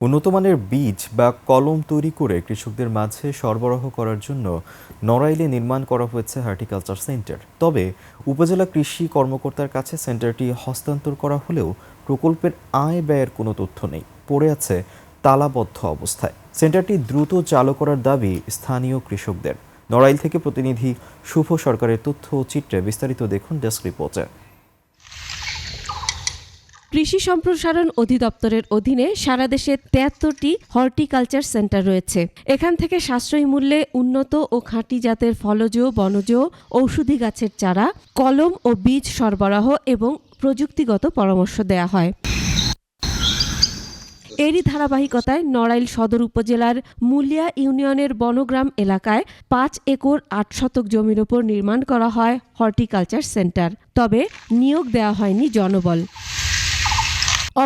উন্নত মানের বীজ বা কলম তৈরি করে কৃষকদের মাঝে সরবরাহ করার জন্য নড়াইলে নির্মাণ করা হয়েছে হর্টিকালচার সেন্টার। তবে উপজেলা কৃষি কর্মকর্তার কাছে সেন্টারটি হস্তান্তর করা হলেও প্রকল্পের আয় ব্যয়ের কোনো তথ্য নেই, পড়ে আছে তালাবদ্ধ অবস্থায়। সেন্টারটি দ্রুত চালু করার দাবি স্থানীয় কৃষকদের। নড়াইল থেকে প্রতিনিধি শুভ সরকারের তথ্য ও চিত্রে বিস্তারিত দেখুন ডেস্ক রিপোর্টে। কৃষি সম্প্রসারণ অধিদপ্তরের অধীনে সারা দেশে ৭৩টি হর্টিকালচার সেন্টার রয়েছে। এখান থেকে সাশ্রয়ী মূল্যে উন্নত ও খাঁটি জাতের ফলজ, বনজ, ঔষধি গাছের চারা, কলম ও বীজ সরবরাহ এবং প্রযুক্তিগত পরামর্শ দেয়া হয়। এরই ধারাবাহিকতায় নড়াইল সদর উপজেলার মুলিয়া ইউনিয়নের বনগ্রাম এলাকায় ৫ একর ৮ শতক জমির ওপর নির্মাণ করা হয় হর্টিকালচার সেন্টার। তবে নিয়োগ দেওয়া হয়নি জনবল।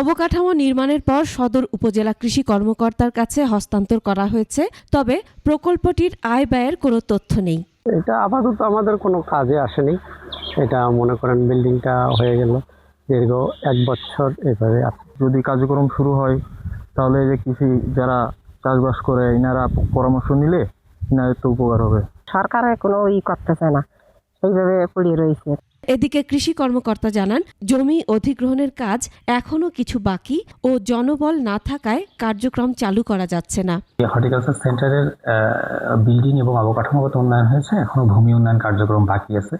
অবকাঠামো নির্মাণের পর সদর উপজেলা কৃষি কর্মকর্তার কাছে হস্তান্তর করা হয়েছে, তবে প্রকল্পটির আয় ব্যয়ের কোনো তথ্য নেই। এটা আপাতত আমাদের কোনো কাজে আসেনি। এটা মনে করেন বিল্ডিংটা হয়ে গেল দীর্ঘ ১ বছর এভাবে আছে। যদি কার্যক্রম শুরু হয় তাহলে যে কৃষি যারা চাষবাস করে এনারা পরামর্শ নিলে এনাদের তো উপকার হবে। সরকারের কোনো করতেছে না, সেইভাবে পড়ে রয়েছে। এদিকে কৃষি কর্মকর্তা জানান, জমি অধিগ্রহণের কাজ এখনো কিছু বাকি ও জনবল না থাকায় কার্যক্রম চালু করা যাচ্ছে না। হর্টিকালচার সেন্টারের বিল্ডিং এবং অবকাঠামোগত উন্নয়ন হয়েছে, এখনো ভূমি উন্নয়ন কার্যক্রম বাকি আছে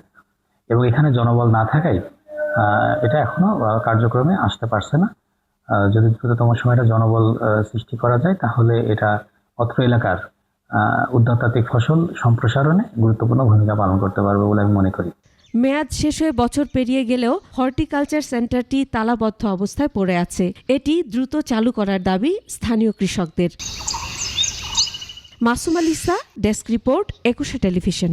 এবং এখানে জনবল না থাকায় এটা এখনো কার্যক্রমে আসতে পারছে না। যদি দ্রুততম সময়ে জনবল সৃষ্টি করা যায় তাহলে এটা অত্র এলাকার উদ্যানতাত্ত্বিক ফসল সম্প্রসারণে গুরুত্বপূর্ণ ভূমিকা পালন করতে পারবে বলে আমি মনে করি। মেয়াদ শেষ হয়ে বছর পেরিয়ে গেলেও হর্টিকালচার সেন্টারটি তালাবদ্ধ অবস্থায় পড়ে আছে। এটি দ্রুত চালু করার দাবি স্থানীয় কৃষকদের। Masum আলিসা, desk report, ২১ television.